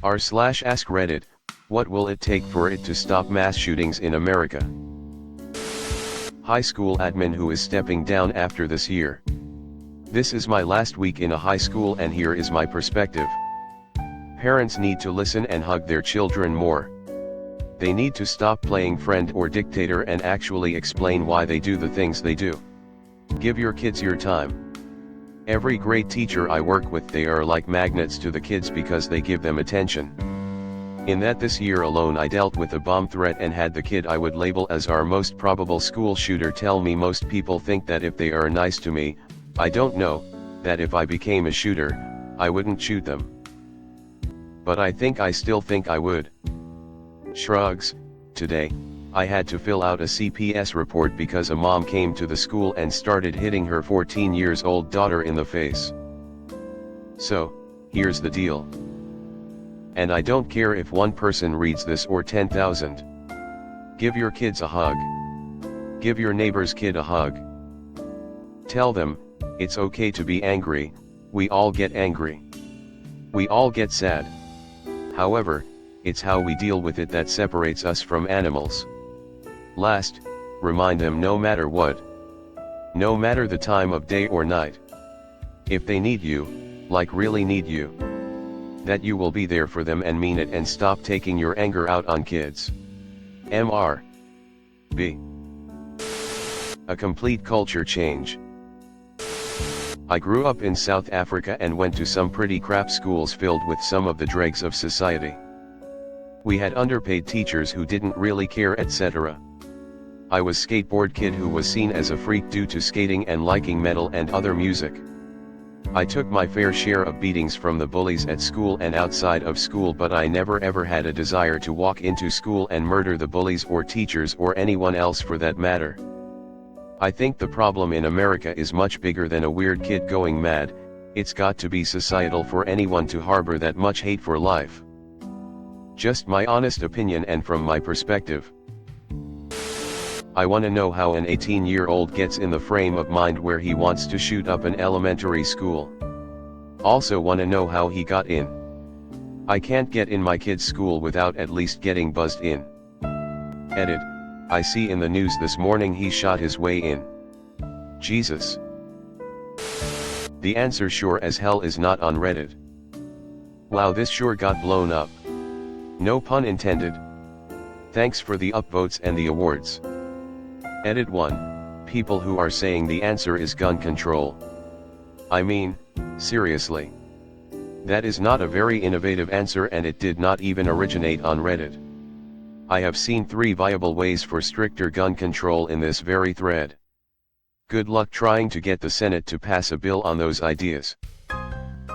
r/AskReddit, what will it take for it to stop mass shootings in America? High school admin who is stepping down after this year. This is my last week in a high school and here is my perspective. Parents need to listen and hug their children more. They need to stop playing friend or dictator and actually explain why they do the things they do. Give your kids your time. Every great teacher I work with, they are like magnets to the kids because they give them attention. In that this year alone I dealt with a bomb threat and had the kid I would label as our most probable school shooter tell me most people think that if they are nice to me, I don't know, that if I became a shooter, I wouldn't shoot them. But I still think I would. Shrugs. Today, I had to fill out a CPS report because a mom came to the school and started hitting her 14-year-old daughter in the face. So, here's the deal. And I don't care if one person reads this or 10,000. Give your kids a hug. Give your neighbor's kid a hug. Tell them, it's okay to be angry, we all get angry. We all get sad. However, it's how we deal with it that separates us from animals. Last, remind them no matter what. No matter the time of day or night. If they need you, like really need you, that you will be there for them and mean it and stop taking your anger out on kids. B. A complete culture change. I grew up in South Africa and went to some pretty crap schools filled with some of the dregs of society. We had underpaid teachers who didn't really care, etc. I was skateboard kid who was seen as a freak due to skating and liking metal and other music. I took my fair share of beatings from the bullies at school and outside of school, but I never ever had a desire to walk into school and murder the bullies or teachers or anyone else for that matter. I think the problem in America is much bigger than a weird kid going mad. It's got to be societal for anyone to harbor that much hate for life. Just my honest opinion and from my perspective. I wanna know how an 18-year-old gets in the frame of mind where he wants to shoot up an elementary school. Also wanna know how he got in. I can't get in my kid's school without at least getting buzzed in. Edit. I see in the news this morning he shot his way in. Jesus. The answer sure as hell is not on Reddit. Wow, this sure got blown up. No pun intended. Thanks for the upvotes and the awards. Edit 1. People who are saying the answer is gun control. I mean, seriously. That is not a very innovative answer and it did not even originate on Reddit. I have seen 3 viable ways for stricter gun control in this very thread. Good luck trying to get the Senate to pass a bill on those ideas.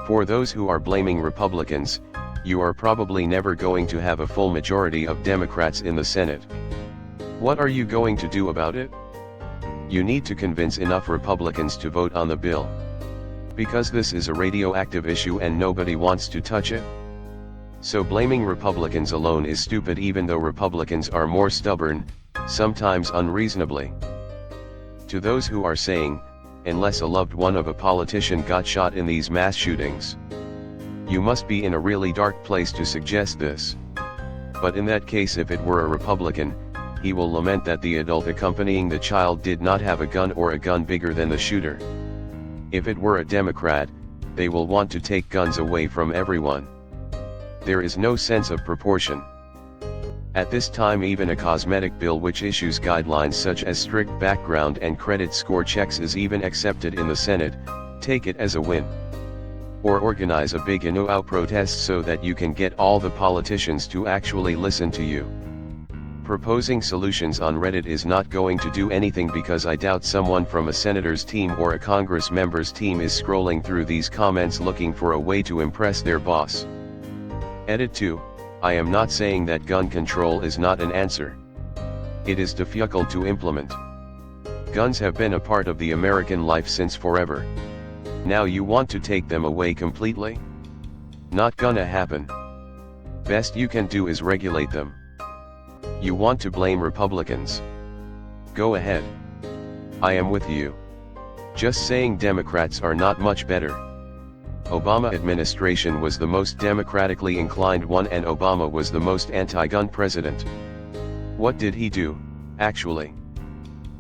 For those who are blaming Republicans, you are probably never going to have a full majority of Democrats in the Senate. What are you going to do about it? You need to convince enough Republicans to vote on the bill. Because this is a radioactive issue and nobody wants to touch it. So blaming Republicans alone is stupid, even though Republicans are more stubborn, sometimes unreasonably. To those who are saying, unless a loved one of a politician got shot in these mass shootings, you must be in a really dark place to suggest this. But in that case, if it were a Republican, he will lament that the adult accompanying the child did not have a gun or a gun bigger than the shooter. If it were a Democrat, they will want to take guns away from everyone. There is no sense of proportion. At this time, even a cosmetic bill which issues guidelines such as strict background and credit score checks is even accepted in the Senate. Take it as a win. Or organize a big NOW protest so that you can get all the politicians to actually listen to you. Proposing solutions on Reddit is not going to do anything because I doubt someone from a senator's team or a Congress member's team is scrolling through these comments looking for a way to impress their boss. Edit 2. I am not saying that gun control is not an answer. It is difficult to implement. Guns have been a part of the American life since forever. Now you want to take them away completely? Not gonna happen. Best you can do is regulate them. You want to blame Republicans? Go ahead. I am with you. Just saying Democrats are not much better. Obama administration was the most democratically inclined one and Obama was the most anti-gun president. What did he do, actually?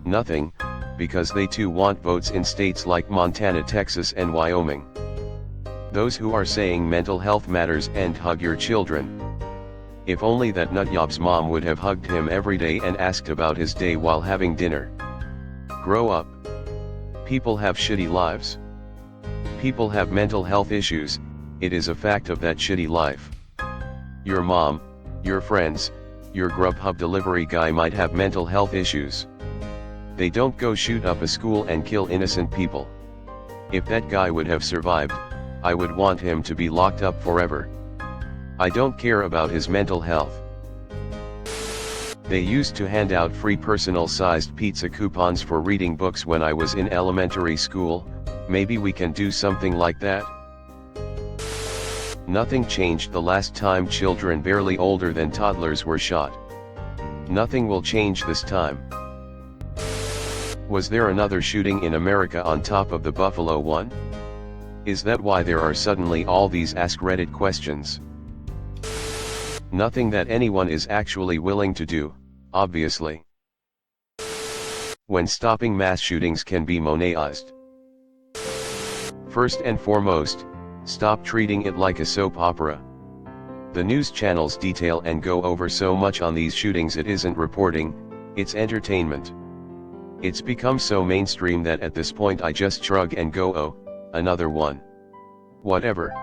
Nothing, because they too want votes in states like Montana, Texas and Wyoming. Those who are saying mental health matters and hug your children. If only that nutjob's mom would have hugged him every day and asked about his day while having dinner. Grow up. People have shitty lives. People have mental health issues, it is a fact of that shitty life. Your mom, your friends, your Grubhub delivery guy might have mental health issues. They don't go shoot up a school and kill innocent people. If that guy would have survived, I would want him to be locked up forever. I don't care about his mental health. They used to hand out free personal-sized pizza coupons for reading books when I was in elementary school. Maybe we can do something like that? Nothing changed the last time children barely older than toddlers were shot. Nothing will change this time. Was there another shooting in America on top of the Buffalo one? Is that why there are suddenly all these AskReddit questions? Nothing that anyone is actually willing to do, obviously. When stopping mass shootings can be monetized. First and foremost, stop treating it like a soap opera. The news channels detail and go over so much on these shootings it isn't reporting, it's entertainment. It's become so mainstream that at this point I just shrug and go, oh, another one. Whatever.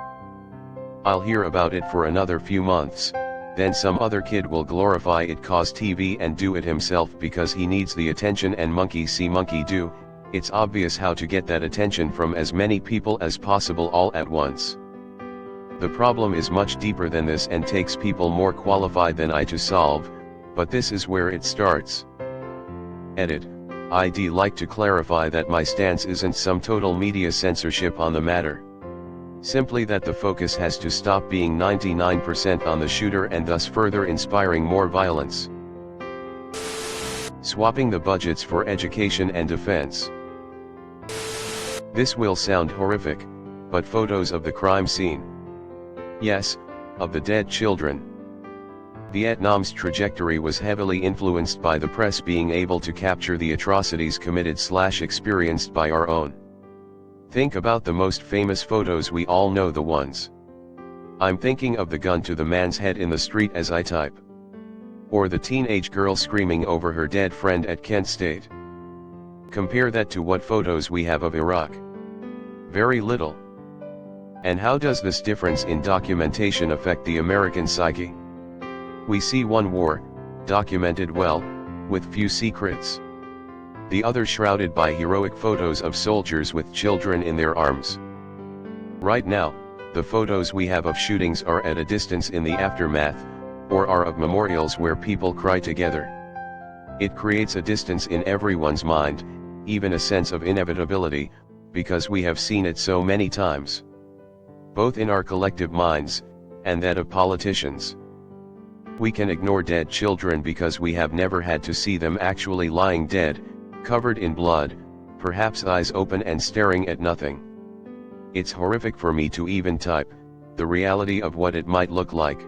I'll hear about it for another few months, then some other kid will glorify it cause TV and do it himself because he needs the attention and monkey see monkey do. It's obvious how to get that attention from as many people as possible all at once. The problem is much deeper than this and takes people more qualified than I to solve, but this is where it starts. Edit. I'd like to clarify that my stance isn't some total media censorship on the matter. Simply that the focus has to stop being 99% on the shooter and thus further inspiring more violence. Swapping the budgets for education and defense. This will sound horrific, but photos of the crime scene. Yes, of the dead children. Vietnam's trajectory was heavily influenced by the press being able to capture the atrocities committed/experienced by our own. Think about the most famous photos, we all know the ones. I'm thinking of the gun to the man's head in the street as I type. Or the teenage girl screaming over her dead friend at Kent State. Compare that to what photos we have of Iraq. Very little. And how does this difference in documentation affect the American psyche? We see one war, documented well, with few secrets. The other shrouded by heroic photos of soldiers with children in their arms. Right now, the photos we have of shootings are at a distance in the aftermath, or are of memorials where people cry together. It creates a distance in everyone's mind, even a sense of inevitability, because we have seen it so many times. Both in our collective minds, and that of politicians. We can ignore dead children because we have never had to see them actually lying dead, covered in blood, perhaps eyes open and staring at nothing. It's horrific for me to even type the reality of what it might look like.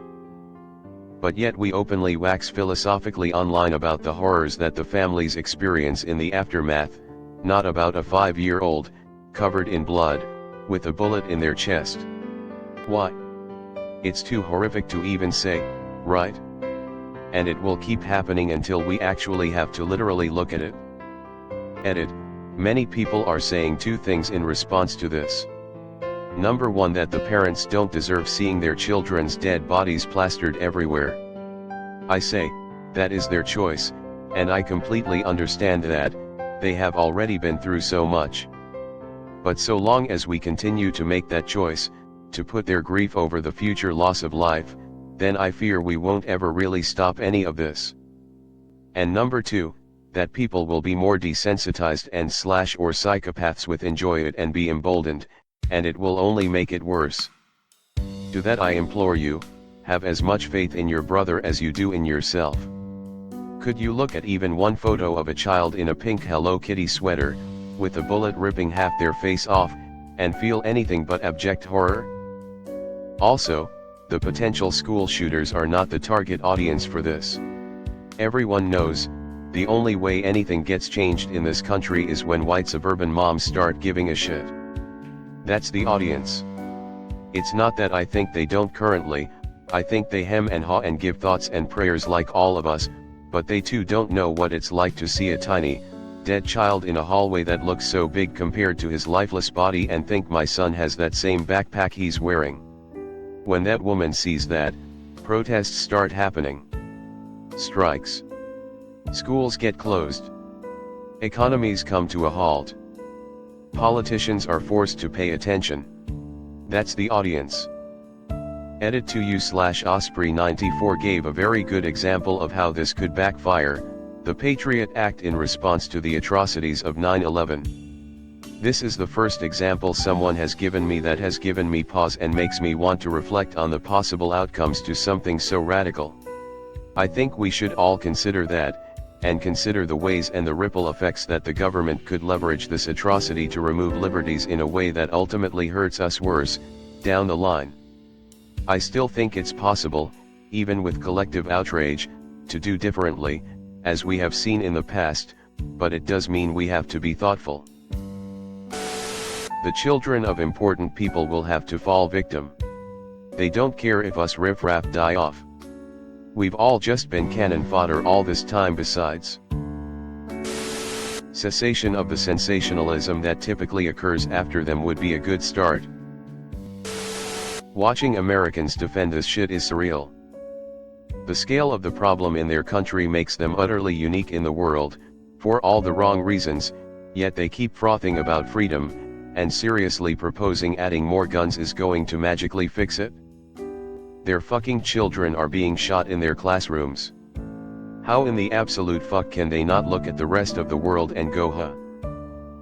But yet we openly wax philosophically online about the horrors that the families experience in the aftermath, not about a 5-year-old, covered in blood, with a bullet in their chest. Why? It's too horrific to even say, right? And it will keep happening until we actually have to literally look at it. Edit. Many people are saying two things in response to this. Number one, that the parents don't deserve seeing their children's dead bodies plastered everywhere. I say, that is their choice, and I completely understand that, they have already been through so much. But so long as we continue to make that choice, to put their grief over the future loss of life, then I fear we won't ever really stop any of this. And number two, that people will be more desensitized and/or psychopaths with enjoy it and be emboldened, and it will only make it worse. To that I implore you, have as much faith in your brother as you do in yourself. Could you look at even one photo of a child in a pink Hello Kitty sweater, with a bullet ripping half their face off, and feel anything but abject horror? Also, the potential school shooters are not the target audience for this. Everyone knows, the only way anything gets changed in this country is when white suburban moms start giving a shit. That's the audience. It's not that I think they don't currently, I think they hem and haw and give thoughts and prayers like all of us, but they too don't know what it's like to see a tiny, dead child in a hallway that looks so big compared to his lifeless body and think my son has that same backpack he's wearing. When that woman sees that, protests start happening. Strikes. Schools get closed. Economies come to a halt. Politicians are forced to pay attention. That's the audience. Edit to you/Osprey94 gave a very good example of how this could backfire, the Patriot Act in response to the atrocities of 9/11. This is the first example someone has given me that has given me pause and makes me want to reflect on the possible outcomes to something so radical. I think we should all consider that, and consider the ways and the ripple effects that the government could leverage this atrocity to remove liberties in a way that ultimately hurts us worse, down the line. I still think it's possible, even with collective outrage, to do differently, as we have seen in the past, but it does mean we have to be thoughtful. The children of important people will have to fall victim. They don't care if us riffraff die off. We've all just been cannon fodder all this time besides. Cessation of the sensationalism that typically occurs after them would be a good start. Watching Americans defend this shit is surreal. The scale of the problem in their country makes them utterly unique in the world, for all the wrong reasons, yet they keep frothing about freedom, and seriously proposing adding more guns is going to magically fix it? Their fucking children are being shot in their classrooms. How in the absolute fuck can they not look at the rest of the world and go huh?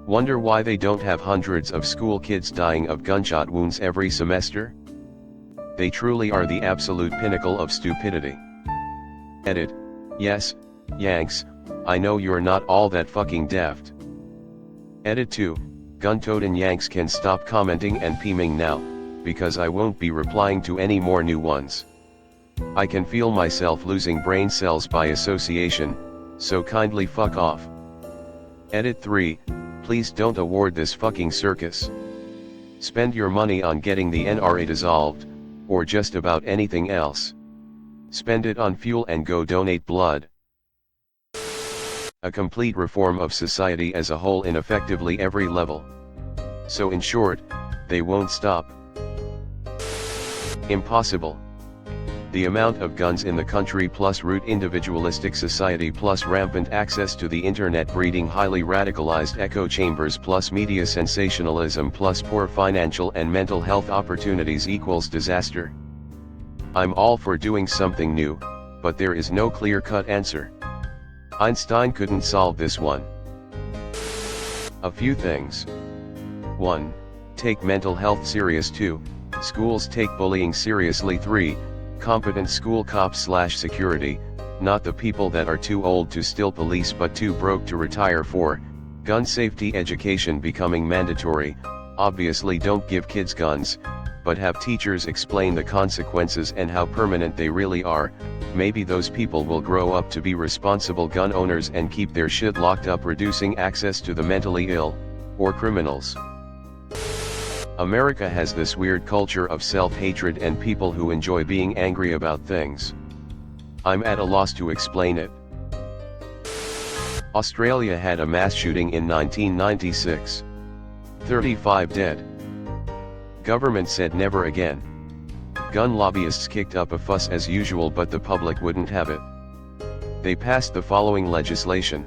Wonder why they don't have hundreds of school kids dying of gunshot wounds every semester? They truly are the absolute pinnacle of stupidity. Edit, yes, Yanks, I know you're not all that fucking daft. Edit 2, gun-toting Yanks can stop commenting and peeming now, because I won't be replying to any more new ones. I can feel myself losing brain cells by association, so kindly fuck off. Edit 3, please don't award this fucking circus. Spend your money on getting the NRA dissolved, or just about anything else. Spend it on fuel and go donate blood. A complete reform of society as a whole in effectively every level. So in short, they won't stop. Impossible. The amount of guns in the country plus root individualistic society plus rampant access to the internet breeding highly radicalized echo chambers plus media sensationalism plus poor financial and mental health opportunities equals disaster. I'm all for doing something new, but there is no clear-cut answer. Einstein couldn't solve this one. A few things. 1. Take mental health serious. 2. Schools take bullying seriously. 3. Competent school cops/security, not the people that are too old to still police but too broke to retire. 4. Gun safety education becoming mandatory. Obviously don't give kids guns, but have teachers explain the consequences and how permanent they really are. Maybe those people will grow up to be responsible gun owners and keep their shit locked up, reducing access to the mentally ill, or criminals. America has this weird culture of self-hatred and people who enjoy being angry about things. I'm at a loss to explain it. Australia had a mass shooting in 1996. 35 dead. Government said never again. Gun lobbyists kicked up a fuss as usual, but the public wouldn't have it. They passed the following legislation.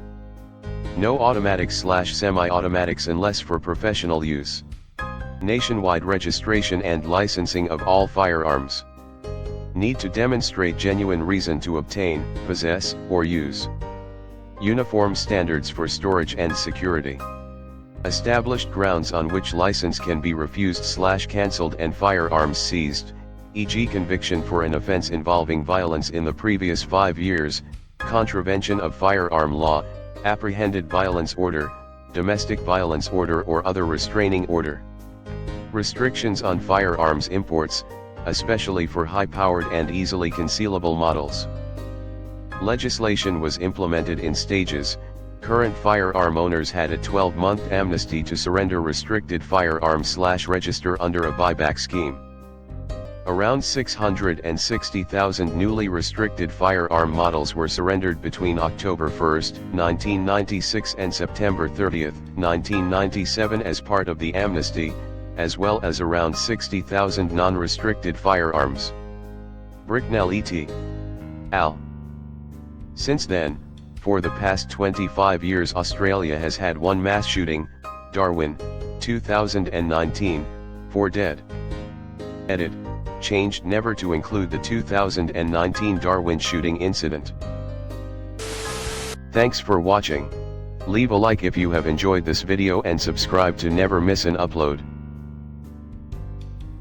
No automatics/semi-automatics unless for professional use. Nationwide registration and licensing of all firearms. Need to demonstrate genuine reason to obtain, possess, or use. Uniform standards for storage and security. Established grounds on which license can be refused/cancelled and firearms seized, e.g. conviction for an offense involving violence in the previous 5 years, contravention of firearm law, apprehended violence order, domestic violence order or other restraining order. Restrictions on firearms imports, especially for high-powered and easily concealable models. Legislation was implemented in stages. Current firearm owners had a 12-month amnesty to surrender restricted firearms/register under a buyback scheme. Around 660,000 newly restricted firearm models were surrendered between October 1, 1996 and September 30, 1997 as part of the amnesty, as well as around 60,000 non-restricted firearms. Bricknell et al. Since then, for the past 25 years Australia has had one mass shooting, Darwin, 2019, 4 dead. Edit, changed never to include the 2019 Darwin shooting incident. Thanks for watching. Leave a like if you have enjoyed this video and subscribe to never miss an upload.